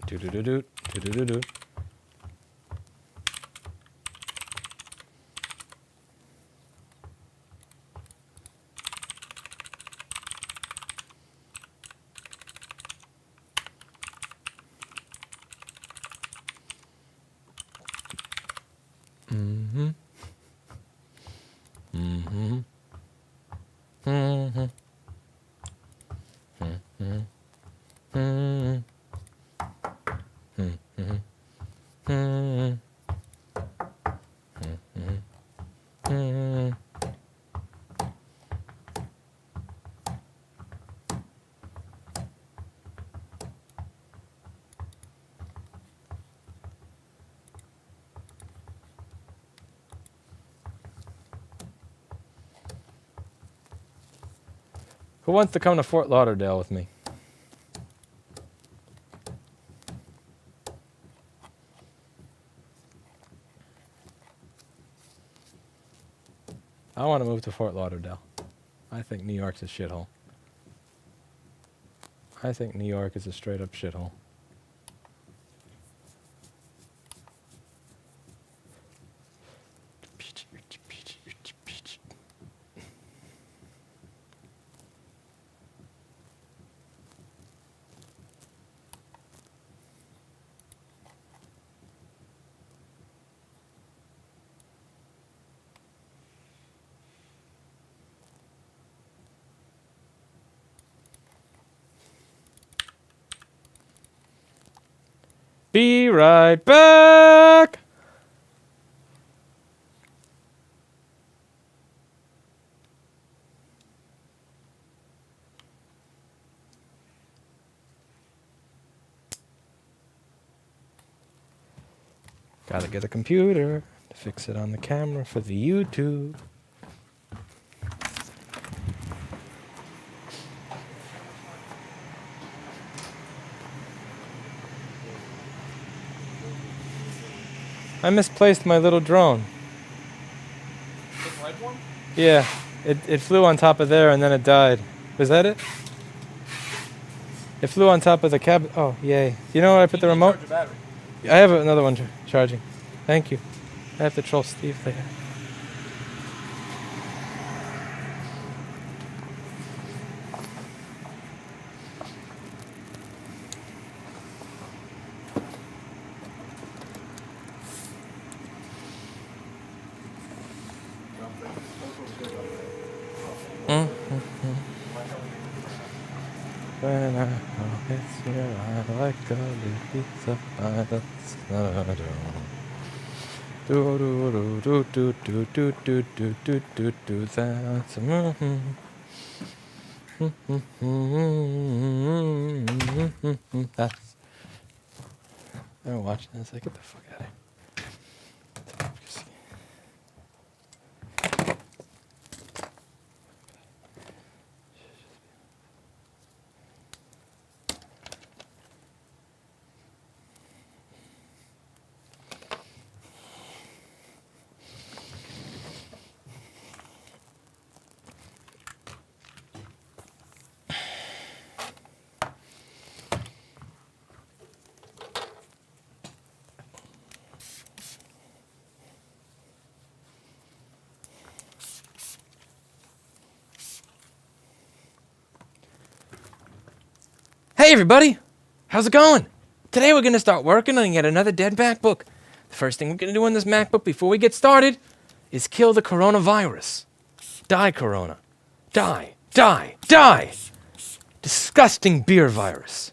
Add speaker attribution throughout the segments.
Speaker 1: Do-do-do-do. Do-do-do-do. Mm-hmm. Mm-hmm. Mm-hmm. Mm-hmm. Mm-hmm. Mm-hmm. Mm-hmm. Mm-hmm. Who wants to come to Fort Lauderdale with me? I want to move to Fort Lauderdale. I think New York's a shithole. I think New York is a straight up shithole. Be right back! Gotta get a computer to fix it on the camera for the YouTube. I misplaced my little drone.
Speaker 2: The red one?
Speaker 1: Yeah, it flew on top of there and then it died. Was that it? It flew on top of the cab. Oh, yay. You know where I put the remote?
Speaker 2: Charge the battery.
Speaker 1: I have another one charging. Thank you. I have to troll Steve later. When I know it's here, I like a little pizza by the side. Do do do do do do do do do do do that's that's. I'm watching this. Like, get the fuck out of here. Hey everybody, how's it going? Today we're going to start working on yet another dead MacBook. The first thing we're going to do on this MacBook before we get started is kill the coronavirus. Die, Corona. Die, die, die! Disgusting beer virus.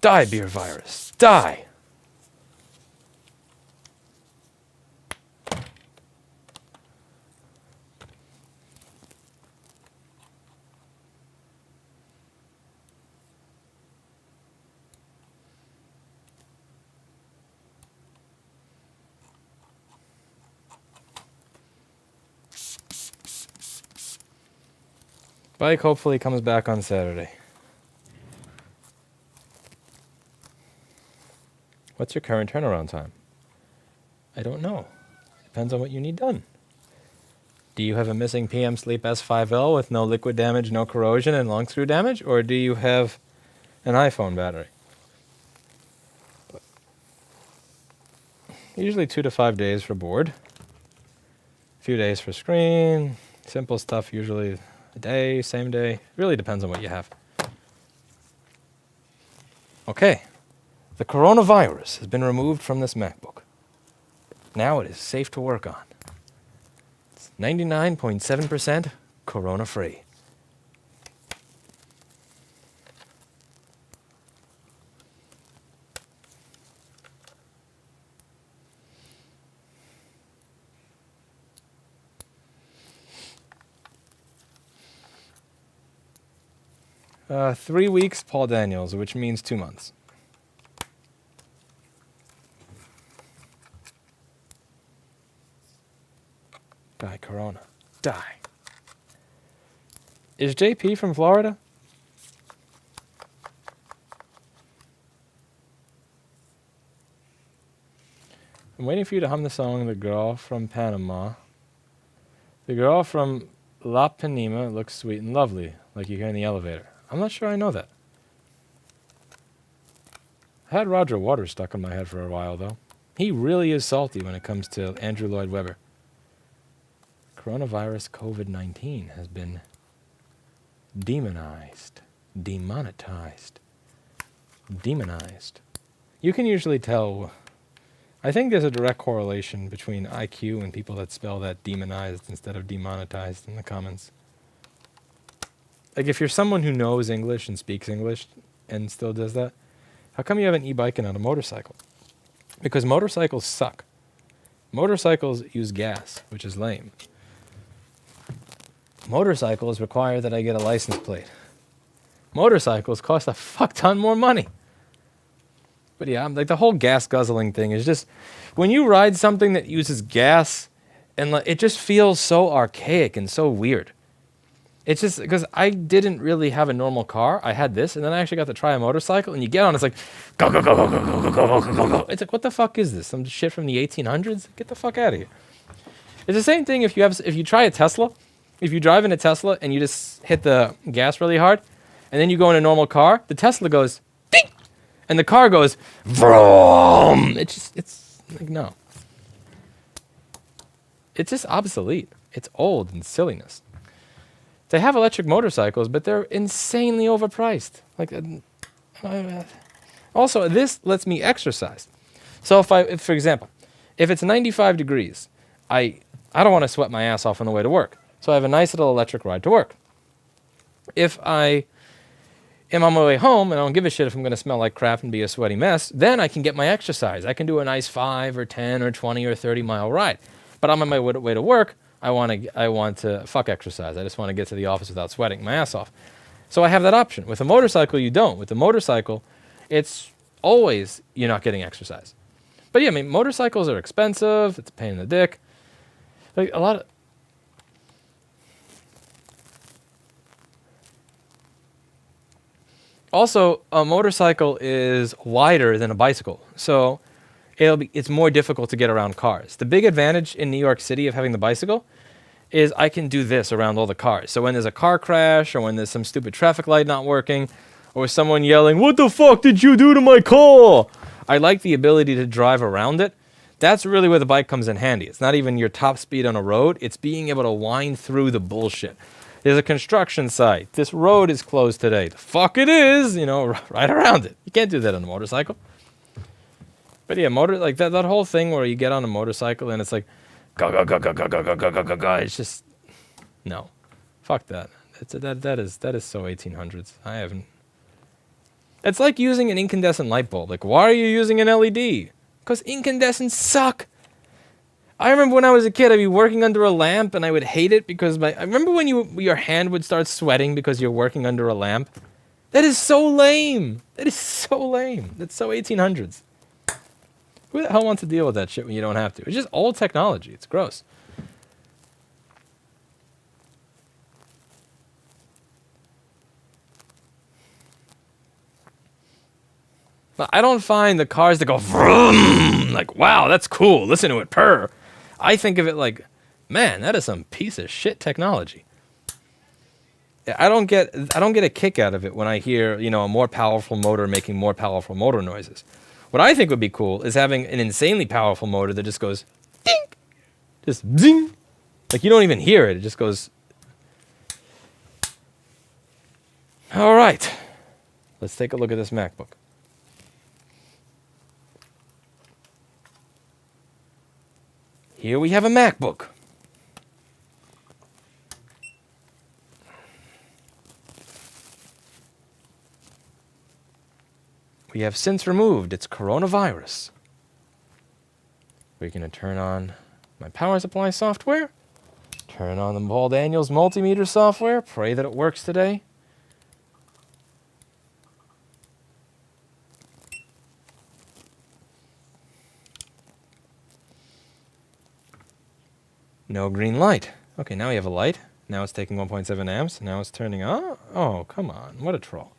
Speaker 1: Die, beer virus. Die! Bike hopefully comes back on Saturday. What's your current turnaround time? I don't know. Depends on what you need done. Do you have a missing PM Sleep S5L with no liquid damage, no corrosion, and long screw damage? Or do you have an iPhone battery? Usually 2 to 5 days for board. A few days for screen. Simple stuff, usually a day, same day. Really depends on what you have. Okay. The coronavirus has been removed from this MacBook. Now it is safe to work on. It's 99.7% corona-free. Uh, 3 weeks, Paul Daniels, which means 2 months. Die, Corona. Die. Is JP from Florida? I'm waiting for you to hum the song The Girl from Panama. The girl from La Panema looks sweet and lovely, like you hear in the elevator. I'm not sure I know that. I had Roger Waters stuck in my head for a while, though. He really is salty when it comes to Andrew Lloyd Webber. Coronavirus COVID-19 has been demonized, demonetized, demonized. You can usually tell. I think there's a direct correlation between IQ and people that spell that demonized instead of demonetized in the comments. Like if you're someone who knows English and speaks English and still does that, how come you have an e-bike and not a motorcycle? Because motorcycles suck. Motorcycles use gas, which is lame. Motorcycles require that I get a license plate. Motorcycles cost a fuck ton more money. But yeah, like the whole gas guzzling thing is just, when you ride something that uses gas, and it just feels so archaic and so weird. It's just because I didn't really have a normal car. I had this, and then I actually got to try a motorcycle, and you get on, it's like, go, go, go, go, go, go, go, go, go, go, go. It's like, what the fuck is this? Some shit from the 1800s? Get the fuck out of here. It's the same thing if you try a Tesla. If you drive in a Tesla and you just hit the gas really hard, and then you go in a normal car, the Tesla goes, ding! And the car goes, vroom! It's like, no. It's just obsolete. It's old and silliness. They have electric motorcycles, but they're insanely overpriced. Like, also, this lets me exercise. So if, for example, if it's 95 degrees, I don't want to sweat my ass off on the way to work. So I have a nice little electric ride to work. If I am on my way home and I don't give a shit if I'm going to smell like crap and be a sweaty mess, then I can get my exercise. I can do a nice 5 or 10 or 20 or 30 mile ride. But I'm on my way to work. I want to fuck exercise. I just want to get to the office without sweating my ass off. So I have that option. With a motorcycle, you don't. With a motorcycle, it's always you're not getting exercise. But yeah, I mean, motorcycles are expensive. It's a pain in the dick. Like a lot of. Also, a motorcycle is wider than a bicycle, so it's more difficult to get around cars. The big advantage in New York City of having the bicycle is I can do this around all the cars. So when there's a car crash, or when there's some stupid traffic light not working, or someone yelling, "What the fuck did you do to my car?" I like the ability to drive around it. That's really where the bike comes in handy. It's not even your top speed on a road. It's being able to wind through the bullshit. There's a construction site. This road is closed today. The fuck it is, right around it. You can't do that on a motorcycle. But yeah, like that whole thing where you get on a motorcycle and it's like, go, go, go, go, go, go, go, go, go, go, go. It's just, no. Fuck that. That is so 1800s. I haven't. It's like using an incandescent light bulb. Like, why are you using an LED? Because incandescents suck. I remember when I was a kid, I'd be working under a lamp and I would hate it because I remember when your hand would start sweating because you're working under a lamp? That is so lame. That is so lame. That's so 1800s. Who the hell wants to deal with that shit when you don't have to? It's just old technology. It's gross. But I don't find the cars that go vroom, like, wow, that's cool. Listen to it purr. I think of it like, man, that is some piece of shit technology. I don't get a kick out of it when I hear, you know, a more powerful motor making more powerful motor noises. What I think would be cool is having an insanely powerful motor that just goes ding, just zing. Like you don't even hear it. It just goes. All right. Let's take a look at this MacBook. Here we have a MacBook. We have since removed its coronavirus. We're going to turn on my power supply software. Turn on the Paul Daniels multimeter software. Pray that it works today. No green light. Okay, now we have a light. Now it's taking 1.7 amps. Now it's turning on. Oh, come on. What a troll.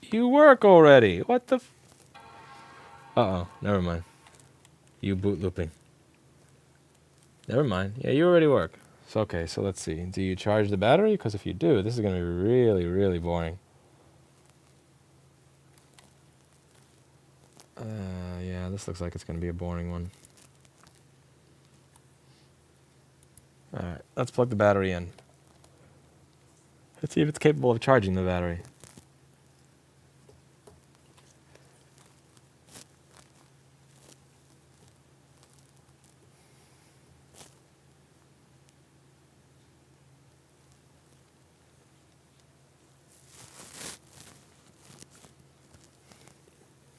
Speaker 1: You work already. What the uh-oh. Never mind. You boot looping. Never mind. Yeah, you already work. So, okay, so let's see. Do you charge the battery? Because if you do, this is going to be really, really boring. Yeah, this looks like it's going to be a boring one. Alright, let's plug the battery in. Let's see if it's capable of charging the battery.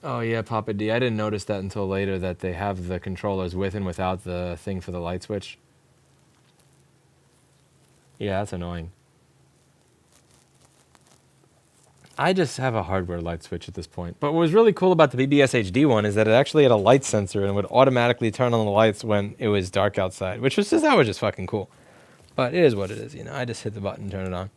Speaker 1: Oh yeah, Papa D. I didn't notice that until later that they have the controllers with and without the thing for the light switch. Yeah, that's annoying. I just have a hardware light switch at this point. But what was really cool about the BBS HD one is that it actually had a light sensor and would automatically turn on the lights when it was dark outside, which was just fucking cool. But it is what it is, you know. I just hit the button and turn it on.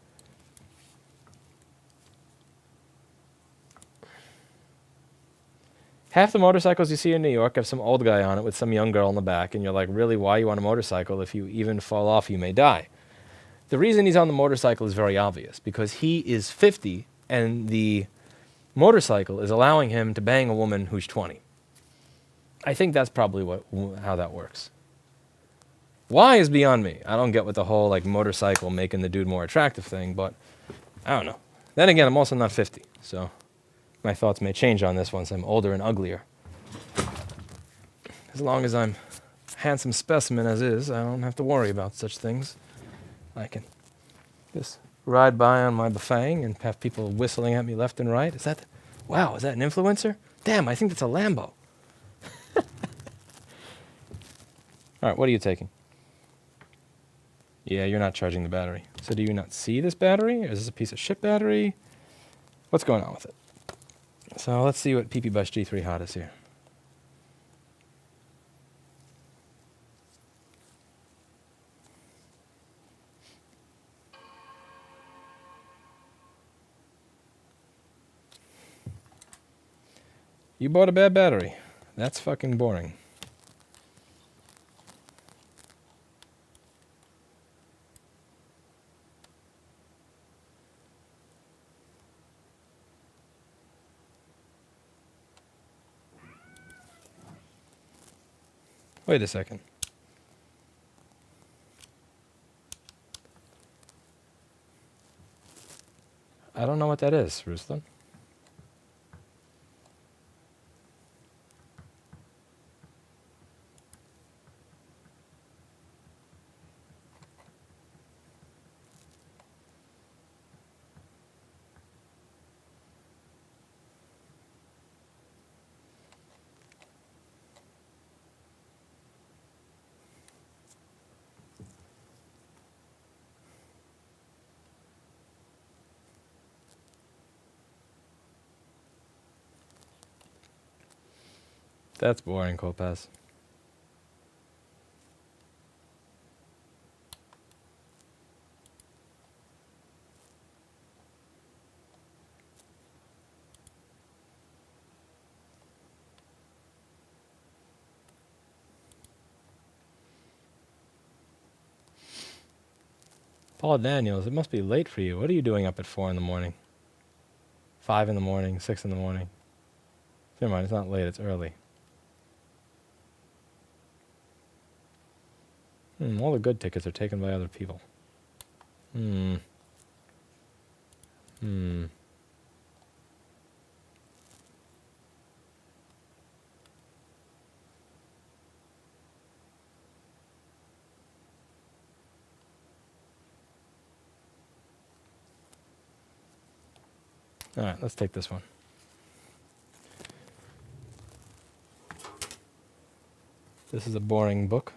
Speaker 1: Half the motorcycles you see in New York have some old guy on it with some young girl in the back, and you're like, really, why you want a motorcycle? If you even fall off, you may die. The reason he's on the motorcycle is very obvious, because he is 50, and the motorcycle is allowing him to bang a woman who's 20. I think that's probably how that works. Why is beyond me. I don't get what the whole like motorcycle making the dude more attractive thing, but I don't know. Then again, I'm also not 50, so my thoughts may change on this once I'm older and uglier. As long as I'm a handsome specimen as is, I don't have to worry about such things. I can just ride by on my Bafang and have people whistling at me left and right. Wow, is that an influencer? Damn, I think that's a Lambo. All right, what are you taking? Yeah, you're not charging the battery. So do you not see this battery? Is this a piece of shit battery? What's going on with it? So let's see what PP Bus G3 Hot is here. You bought a bad battery. That's fucking boring. Wait a second. I don't know what that is, Ruslan. That's boring, Kopaz. Paul Daniels, it must be late for you. What are you doing up at 4 in the morning? 5 in the morning, 6 in the morning. Never mind, it's not late, it's early. All the good tickets are taken by other people. Alright, let's take this one. This is a boring book.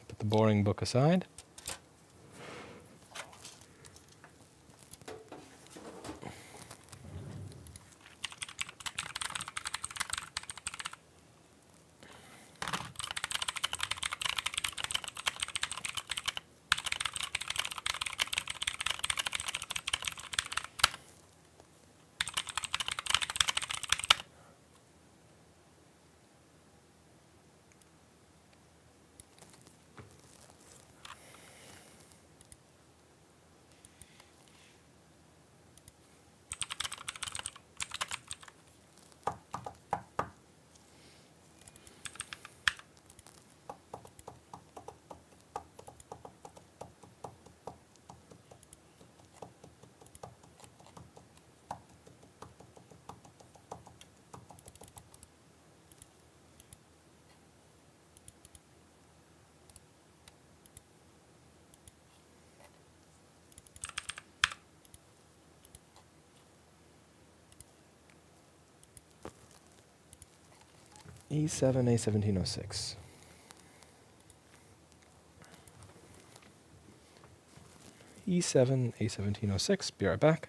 Speaker 1: Put the boring book aside. E7, A1706. E7, A1706. Be right back.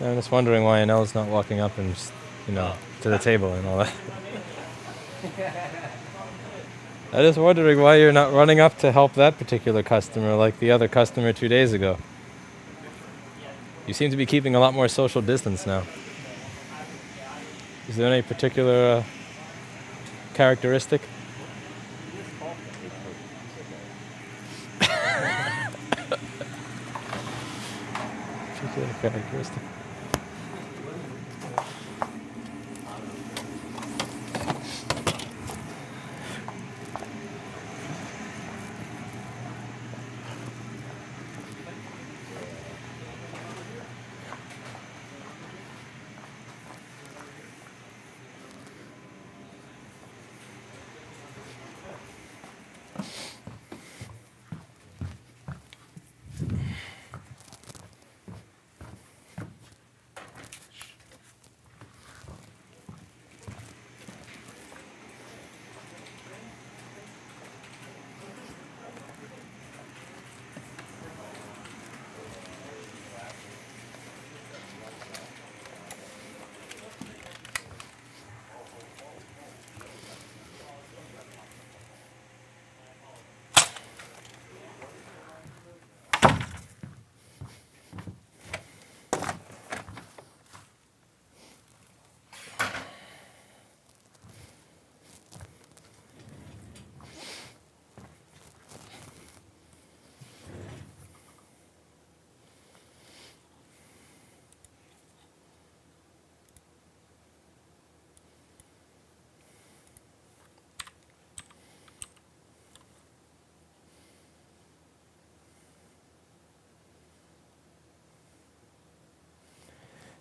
Speaker 1: I'm just wondering why Anel's not walking up and just, to the table and all that. I'm just wondering why you're not running up to help that particular customer like the other customer 2 days ago. You seem to be keeping a lot more social distance now. Is there any particular characteristic? Particular characteristic.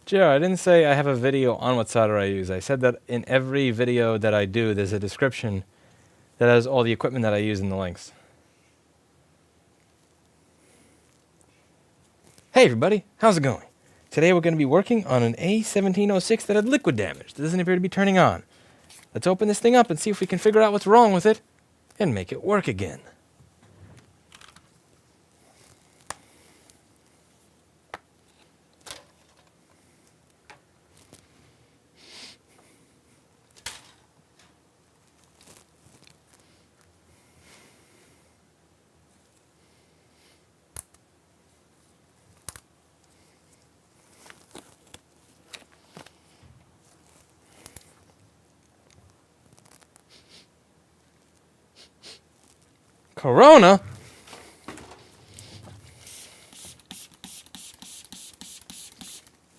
Speaker 1: Jared, I didn't say I have a video on what solder I use. I said that in every video that I do, there's a description that has all the equipment that I use in the links. Hey everybody, how's it going? Today we're going to be working on an A1706 that had liquid damage. It doesn't appear to be turning on. Let's open this thing up and see if we can figure out what's wrong with it and make it work again. Corona?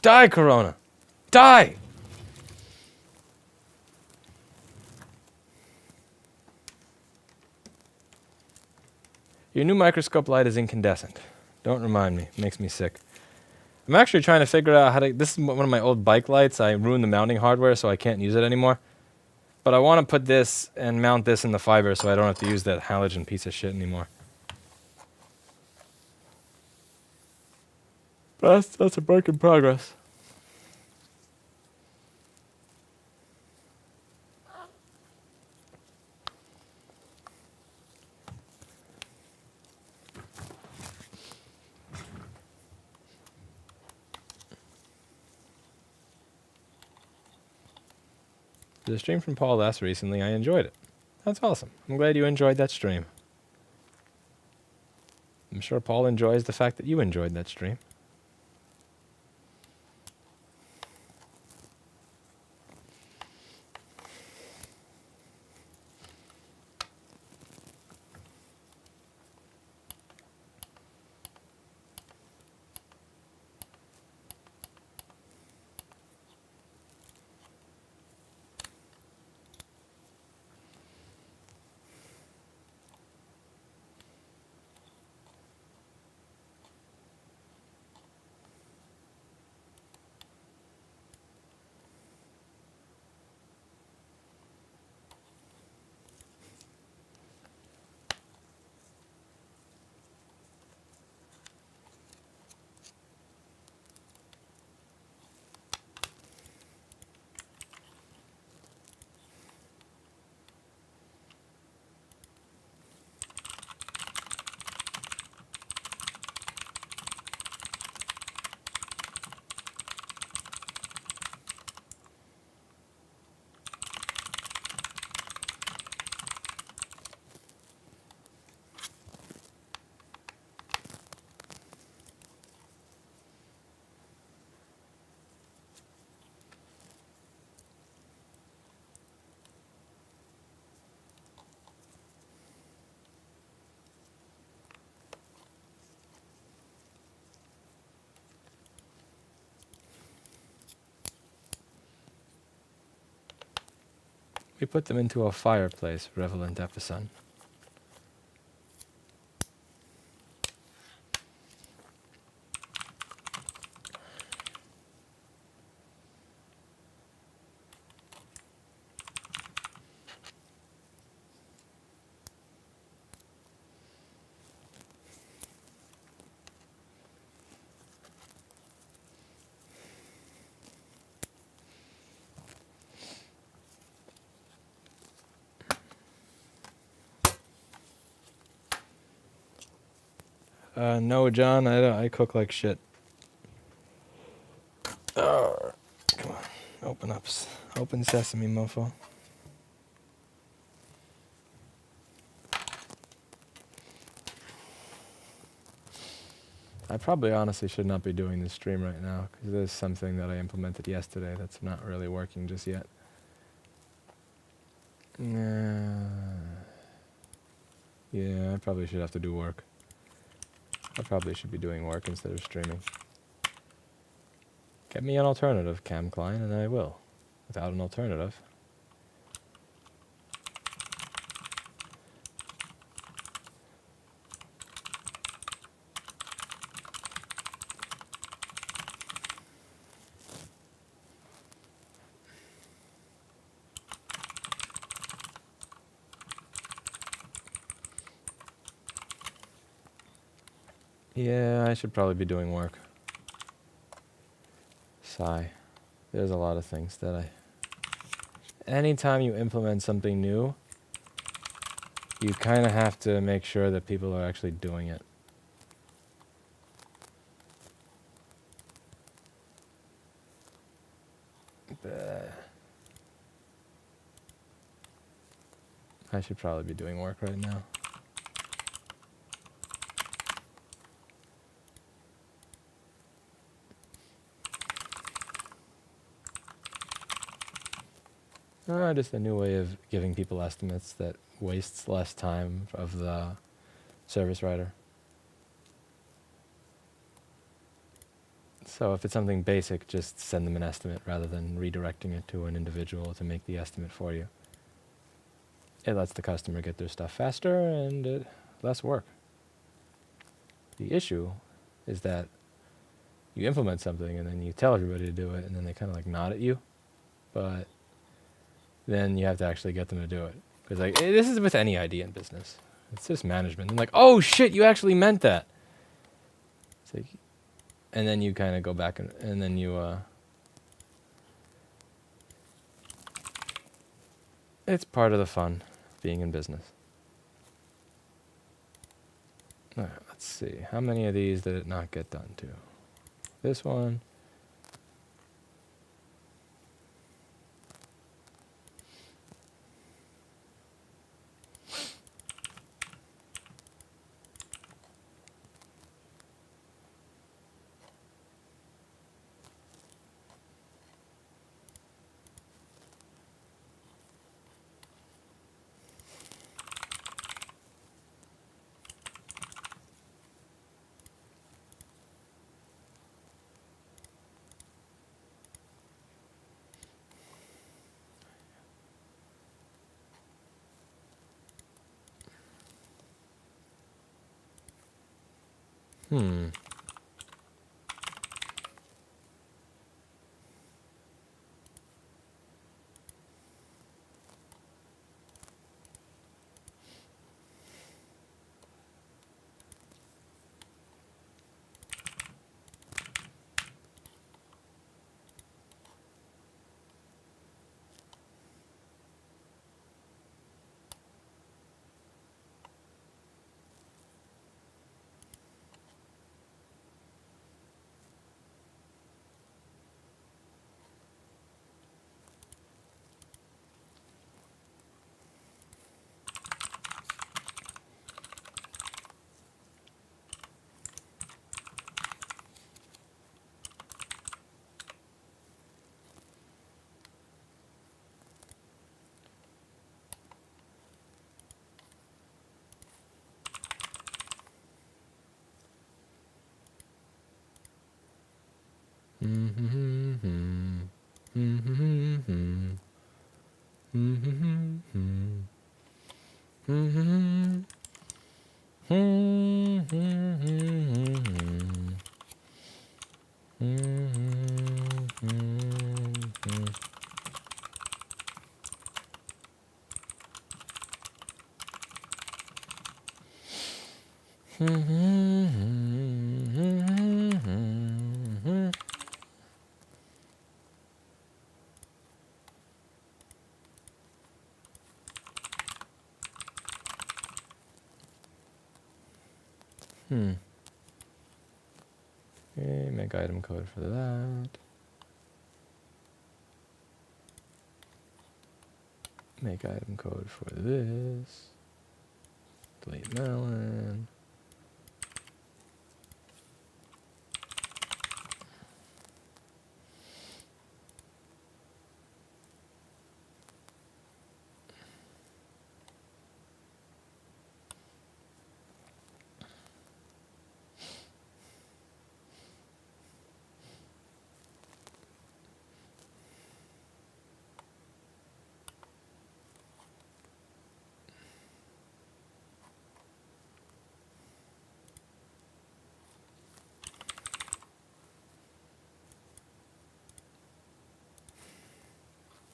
Speaker 1: Die, Corona. Die! Your new microscope light is incandescent. Don't remind me. It makes me sick. I'm actually trying to figure out how to... This is one of my old bike lights. I ruined the mounting hardware, so I can't use it anymore. But I want to put this and mount this in the fiber so I don't have to use that halogen piece of shit anymore. That's a work in progress. The stream from Paul S. recently, I enjoyed it. That's awesome. I'm glad you enjoyed that stream. I'm sure Paul enjoys the fact that you enjoyed that stream. We put them into a fireplace, Revelant Epison. No, John, I cook like shit. Come on, open up. Open sesame, mofo. I probably honestly should not be doing this stream right now, because there's something that I implemented yesterday that's not really working just yet. Yeah, I probably should have to do work. I probably should be doing work instead of streaming. Get me an alternative, Cam Klein, and I will. Without an alternative. Yeah, I should probably be doing work. Sigh. There's a lot of things that anytime you implement something new, you kind of have to make sure that people are actually doing it. I should probably be doing work right now. Just a new way of giving people estimates that wastes less time of the service writer. So if it's something basic, just send them an estimate rather than redirecting it to an individual to make the estimate for you. It lets the customer get their stuff faster and less work. The issue is that you implement something and then you tell everybody to do it and then they kind of like nod at you, but then you have to actually get them to do it. Because like this is with any idea in business. It's just management. And like, oh shit, you actually meant that. It's like, and then you kind of go back and then you it's part of the fun being in business. All right, let's see. How many of these did it not get done to? This one. Hmm. Okay, make item code for that. Make item code for this. Delete melon.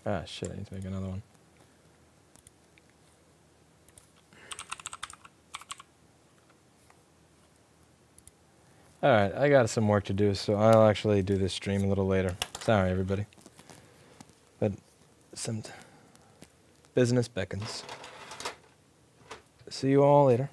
Speaker 1: Ah, shit, I need to make another one. Alright, I got some work to do, so I'll actually do this stream a little later. Sorry, everybody. But some business beckons. See you all later.